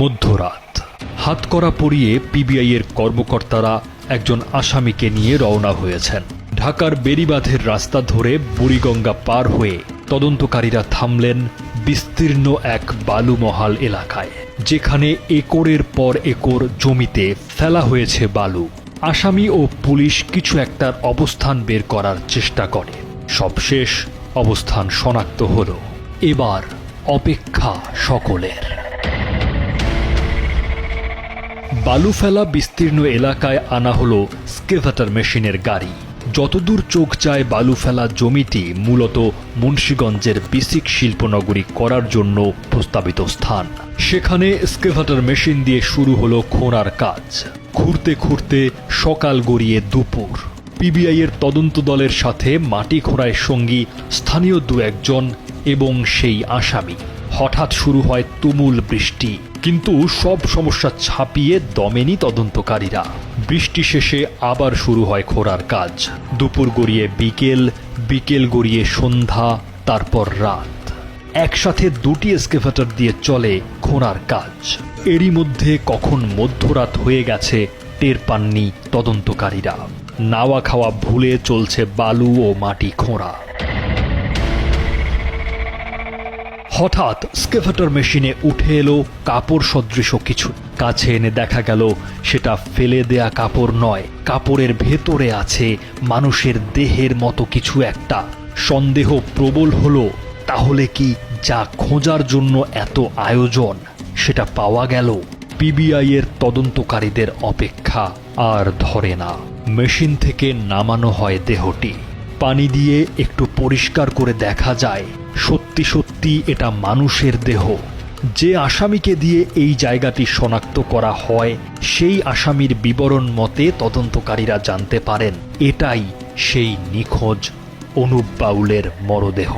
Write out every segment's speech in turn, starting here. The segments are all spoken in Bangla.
মধ্যরাত, হাতকড়া পরিয়ে পিবিআইয়ের কর্মকর্তারা একজন আসামিকে নিয়ে রওনা হয়েছেন। ঢাকার বেড়িবাঁধের রাস্তা ধরে বুড়িগঙ্গা পার হয়ে তদন্তকারীরা থামলেন বিস্তীর্ণ এক বালুমহাল এলাকায়, যেখানে একরের পর একর জমিতে ফেলা হয়েছে বালু। আসামি ও পুলিশ কিছু একটার অবস্থান বের করার চেষ্টা করে। সবশেষ অবস্থান শনাক্ত হলো। এবার অপেক্ষা সকলের। বালু ফেলা বিস্তীর্ণ এলাকায় আনা হলো স্কেভাটার মেশিনের গাড়ি। যতদূর চোখ যায় বালু ফেলা জমিটি মূলত মুন্সিগঞ্জের বেসিক শিল্পনগরী করার জন্য প্রস্তাবিত স্থান। সেখানে স্কেভাটার মেশিন দিয়ে শুরু হলো খোঁড়ার কাজ। খুঁড়তে খুঁড়তে সকাল গড়িয়ে দুপুর। পিবিআইয়ের তদন্ত দলের সাথে মাটি খোঁড়ায় সঙ্গী স্থানীয় দু একজন এবং সেই আসামি। হঠাৎ শুরু হয় তুমুল বৃষ্টি, কিন্তু সব সমস্যা ছাপিয়ে দমেনি তদন্তকারীরা। বৃষ্টি শেষে আবার শুরু হয় খোঁড়ার কাজ। দুপুর গড়িয়ে বিকেল, বিকেল গড়িয়ে সন্ধ্যা, তারপর রাত। একসাথে দুটি এক্সকেভেটর দিয়ে চলে খোঁড়ার কাজ। এরই মধ্যে কখন মধ্যরাত হয়ে গেছে টের পাননি তদন্তকারীরা। নাওয়া খাওয়া ভুলে চলছে বালু ও মাটি খোঁড়া। হঠাৎ স্কেভেটর মেশিনে উঠে এলো কাপড় সদৃশ কিছু। কাছে এনে দেখা গেল সেটা ফেলে দেয়া কাপড় নয়, কাপড়ের ভেতরে আছে মানুষের দেহের মতো কিছু একটা। সন্দেহ প্রবল হলো, তাহলে কি যা খোঁজার জন্য এত আয়োজন সেটা পাওয়া গেল? পিবিআইয়ের তদন্তকারীদের অপেক্ষা আর ধরে না। মেশিন থেকে নামানো হয় দেহটি। পানি দিয়ে একটু পরিষ্কার করে দেখা যায় সত্যি সত্যি এটা মানুষের দেহ। যে আসামিকে দিয়ে এই জায়গাটি শনাক্ত করা হয় সেই আসামির বিবরণ মতে তদন্তকারীরা জানতে পারেন এটাই সেই নিখোঁজ অনুপ বাউলের মরদেহ।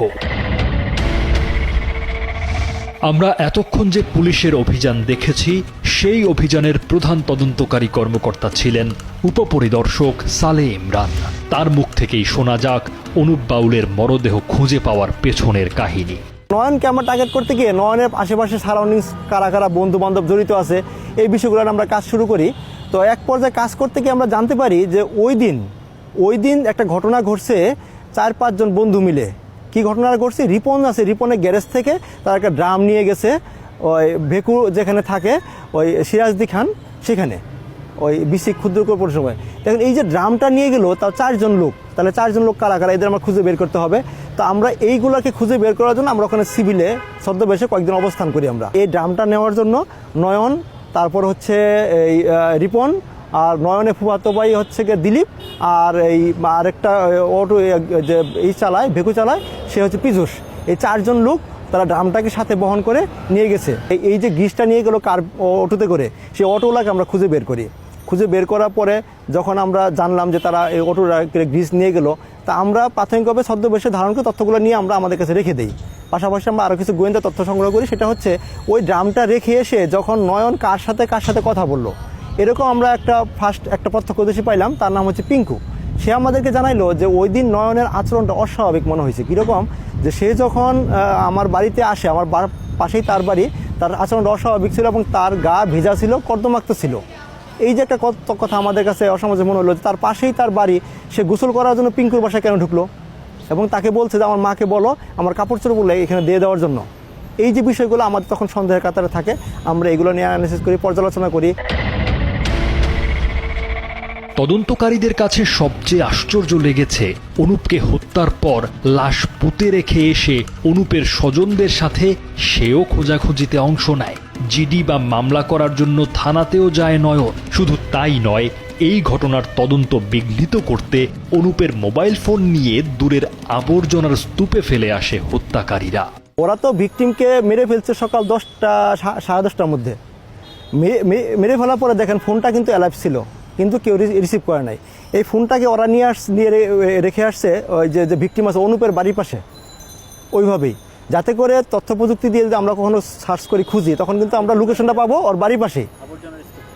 আমরা এতক্ষণ যে পুলিশের অভিযান দেখেছি, সেই অভিযানের প্রধান তদন্তকারী কর্মকর্তা ছিলেন উপপরিদর্শক সালে ইমরান। তার মুখ থেকেই শোনা যাক অনুপ বাউলের মরদেহ খুঁজে পাওয়ার পেছনের কাহিনী। নয়নকে আমরা টার্গেট করতে গিয়ে নয়নের আশেপাশে সারাউন্ডিংস কারা কারা বন্ধু বান্ধব জড়িত আছে এই বিষয়গুলো আমরা কাজ শুরু করি। তো এক পর্যায়ে কাজ করতে গিয়ে আমরা জানতে পারি যে ওই দিন একটা ঘটনা ঘটছে 4-5 জন বন্ধু মিলে। কি ঘটনা ঘটছে? রিপন আছে, রিপনের গ্যারেজ থেকে তারা একটা ড্রাম নিয়ে গেছে ওই ভেকু যেখানে থাকে ওই সিরাজদি খান সেখানে, ওই বিসি ক্ষুদ্র পৌরসভায়। দেখেন এই যে ড্রামটা নিয়ে গেল তাও 4 জন লোক। তাহলে 4 জন লোক কারা কারা, এদের আমরা খুঁজে বের করতে হবে। তো আমরা এইগুলোকে খুঁজে বের করার জন্য আমরা ওখানে সিভিলে ছদ্মবেশে কয়েকদিন অবস্থান করি। আমরা এই ড্রামটা নেওয়ার জন্য নয়ন, তারপর হচ্ছে এই রিপন, আর নয়নের ফুফাতো ভাই হচ্ছে গিয়ে দিলীপ, আর এই আরেকটা অটো যে এই চালায় ভেকু চালায় সে হচ্ছে পীযূষ। এই 4 জন লোক তারা ড্রামটাকে সাথে বহন করে নিয়ে গেছে। এই যে গ্রিসটা নিয়ে গেলো কার অটোতে করে, সেই অটোওয়ালাকে আমরা খুঁজে বের করি। খুঁজে বের করার পরে যখন আমরা জানলাম যে তারা এই অটোটাকে গ্রিস নিয়ে গেলো, তা আমরা প্রাথমিকভাবে ছদ্মবেশে ধারণ করে তথ্যগুলো নিয়ে আমরা আমাদের কাছে রেখে দিই। পাশাপাশি আমরা আরও কিছু গোয়েন্দা তথ্য সংগ্রহ করি। সেটা হচ্ছে ওই ড্রামটা রেখে এসে যখন নয়ন কার সাথে কথা বললো, এরকম আমরা একটা প্রত্যক্ষদর্শী পাইলাম। তার নাম হচ্ছে পিঙ্কু। সে আমাদেরকে জানাইলো যে ওই দিন নয়নের আচরণটা অস্বাভাবিক মনে হয়েছে। কীরকম? যে সে যখন আমার বাড়িতে আসে, আমার পাশেই তার বাড়ি, তার আচরণটা অস্বাভাবিক ছিল এবং তার গা ভেজা ছিল, কর্দমাক্ত ছিল। এই যে একটা কথা আমাদের কাছে অসামাজিক মনে হলো যে তার পাশেই তার বাড়ি, সে গোসল করার জন্য পিঙ্কুর বাসায় কেন ঢুকলো এবং তাকে বলছে যে আমার মাকে বলো আমার কাপড় চোপড় বলে এখানে দিয়ে দেওয়ার জন্য। এই যে বিষয়গুলো আমাদের তখন সন্দেহের কাতারে থাকে। আমরা এগুলো নিয়ে অ্যানালিসিস করি, পর্যালোচনা করি। তদন্তকারীদের কাছে সবচেয়ে আশ্চর্য লেগেছে অনুপকে হত্যার পর লাশ পুঁতে রেখে এসে অনুপের স্বজনদের সাথে সেও খোঁজাখুঁজিতে অংশ নেয়। জিডি বা মামলা করার জন্য থানাতেও যায় নয়ন। শুধু তাই নয়, এই ঘটনার তদন্ত বিঘ্নিত করতে অনুপের মোবাইল ফোন নিয়ে দূরের আবর্জনার স্তূপে ফেলে আসে হত্যাকারীরা। ওরা তো ভিকটিমকে মেরে ফেলছে সকাল 10টা, 10:30টার মধ্যে। মেরে ফেলার পরে দেখেন ফোনটা কিন্তু অ্যালাইভ ছিল, কিন্তু কেউ রিসিভ করে নাই। এই ফোনটাকে ওরা নিয়ে রেখে আসছে ওই যে ভিকটিম আছে অনুপের বাড়ির পাশে, ওইভাবেই, যাতে করে তথ্য প্রযুক্তি দিয়ে যদি আমরা কখনো সার্চ করি খুঁজি তখন কিন্তু আমরা লোকেশনটা পাবো ওর বাড়ির পাশেই।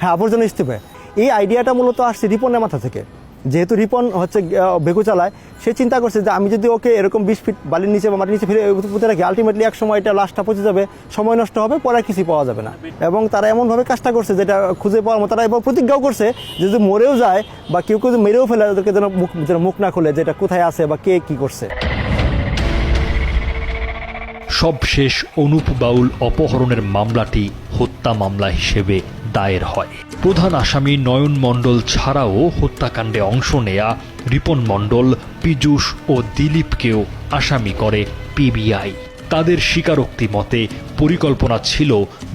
হ্যাঁ, আবর্জনা স্তূপে। এই আইডিয়াটা মূলত আসছে রিপনের মাথা থেকে। যেহেতু রিপন হচ্ছে বেকু চালায়, সে চিন্তা করছে যে আমি যদি ওকে এরকম 20 ফিট বালির নিচে বা মাটির নিচে ফিরে পুঁতে রাখি, আলটিমেটলি এক সময় এটা লাশটা পচে যাবে, সময় নষ্ট হবে, পরে আর কিছু পাওয়া যাবে না। এবং তারা এমনভাবে কাজটা করছে যেটা খুঁজে পাওয়ার মতো, তারা এবার প্রতিজ্ঞাও করছে যে যদি মরেও যায় বা কেউ কেউ মেরেও ফেলে, ওদেরকে যেন মুখ না খুলে যেটা কোথায় আছে বা কে কি করছে। সবশেষ অনুপ বাউল অপহরণের মামলাটি হত্যা মামলা হিসেবে দায়ের হয়। প্রধান আসামি নয়ন মণ্ডল ছাড়াও হত্যাকাণ্ডে অংশ নেয়া রিপন মণ্ডল, পীযূষ ও দিলীপকেও আসামি করে পিবিআই। তাদের স্বীকারোক্তি মতে পরিকল্পনা ছিল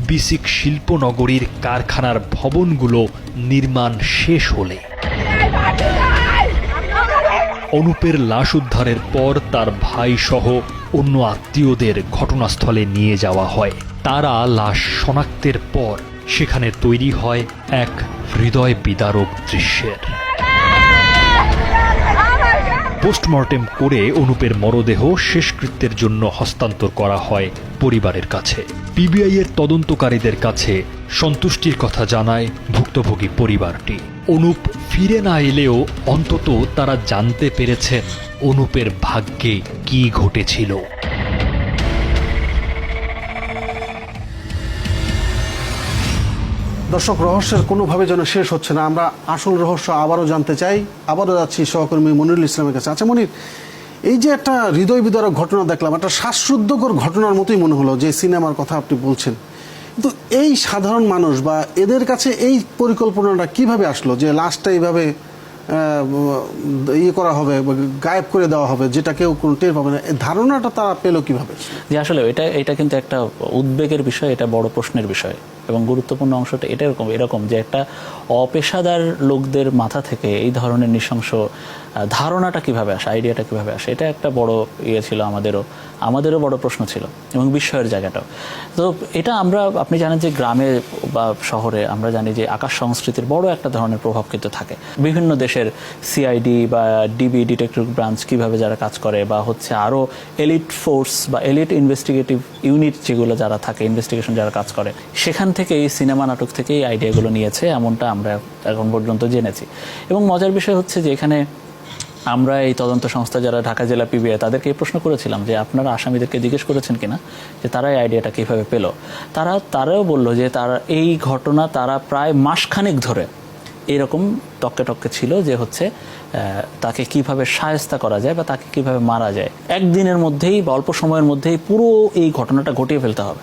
বিসিক শিল্পনগরীর কারখানার ভবনগুলো নির্মাণ শেষ হলে অনুপের লাশ উদ্ধারের পর তার ভাই সহ অন্য আত্মীয়দের ঘটনাস্থলে নিয়ে যাওয়া হয়। তারা লাশ শনাক্তের পর সেখানে তৈরি হয় এক হৃদয় বিদারক দৃশ্যের। পোস্টমর্টেম করে অনুপের মরদেহ শেষকৃত্যের জন্য হস্তান্তর করা হয় পরিবারের কাছে। পিবিআই এর তদন্তকারীদের কাছে সন্তুষ্টির কথা জানায় ভুক্তভোগী পরিবারটি। অনুপ ফিরে না এলেও অন্তত তারা জানতে পেরেছেন অনুপের ভাগ্যে কি ঘটেছিল। দর্শক, রহস্যের কোনোভাবে যেন শেষ হচ্ছে না। আমরা আসল রহস্য আবারও জানতে চাই। আবারও যাচ্ছি সহকর্মী মনিরুল ইসলামের কাছে। আচ্ছা মনির, এই যে একটা হৃদয় বিদারক ঘটনা দেখলাম, একটা শ্বাসরুদ্ধকর ঘটনার মতোই মনে হলো যে সিনেমার কথা আপনি বলছেন, কিন্তু এই সাধারণ মানুষ বা এদের কাছে এই পরিকল্পনাটা কিভাবে আসলো যে লাশটা এইভাবে ইয়ে করা হবে, গায়েব করে দেওয়া হবে, যেটা কেউ কোনো টের পাবে না, এই ধারণাটা তারা পেলো কিভাবে? যে আসলে এটা কিন্তু একটা উদ্বেগের বিষয়, এটা বড় প্রশ্নের বিষয় এবং গুরুত্বপূর্ণ অংশটা এটা এরকম যে একটা অপেশাদার লোকদের মাথা থেকে এই ধরনের নৃশংস ধারণাটা কিভাবে আসে, আইডিয়াটা কিভাবে আসে, এটা একটা বড় ইয়ে ছিল, আমাদেরও বড় প্রশ্ন ছিল এবং বিস্ময়ের জায়গাটাও। তো এটা আপনি জানেন যে গ্রামে বা শহরে আমরা জানি যে আকাশ সংস্কৃতির বড় একটা ধরনের প্রভাব কিন্তু থাকে। বিভিন্ন দেশের সিআইডি বা ডিবি, ডিটেকটিভ ব্রাঞ্চ কিভাবে যারা কাজ করে, বা হচ্ছে আরও এলিট ফোর্স বা এলিট ইনভেস্টিগেটিভ ইউনিট যেগুলো যারা থাকে, ইনভেস্টিগেশন যারা কাজ করে, সেখান থেকে এই সিনেমা নাটক থেকে এই আইডিয়াগুলো নিয়েছে, এমনটা আমরা এখন পর্যন্ত জেনেছি। এবং মজার বিষয় হচ্ছে যে এখানে আমরা এই তদন্ত সংস্থা যারা ঢাকা জেলা পিবিআই তাদেরকে এই প্রশ্ন করেছিলাম যে আপনারা আসামিদেরকে জিজ্ঞেস করেছেন কিনা যে তারা এই আইডিয়াটা কীভাবে পেল। তারাও বলল যে তারা এই ঘটনা তারা প্রায় মাসখানেক ধরে এরকম টক্কে ছিল যে হচ্ছে তাকে কিভাবে শায়েস্তা করা যায় বা তাকে কিভাবে মারা যায়, একদিনের মধ্যেই বা অল্প সময়ের মধ্যেই পুরো এই ঘটনাটা ঘটিয়ে ফেলতে হবে।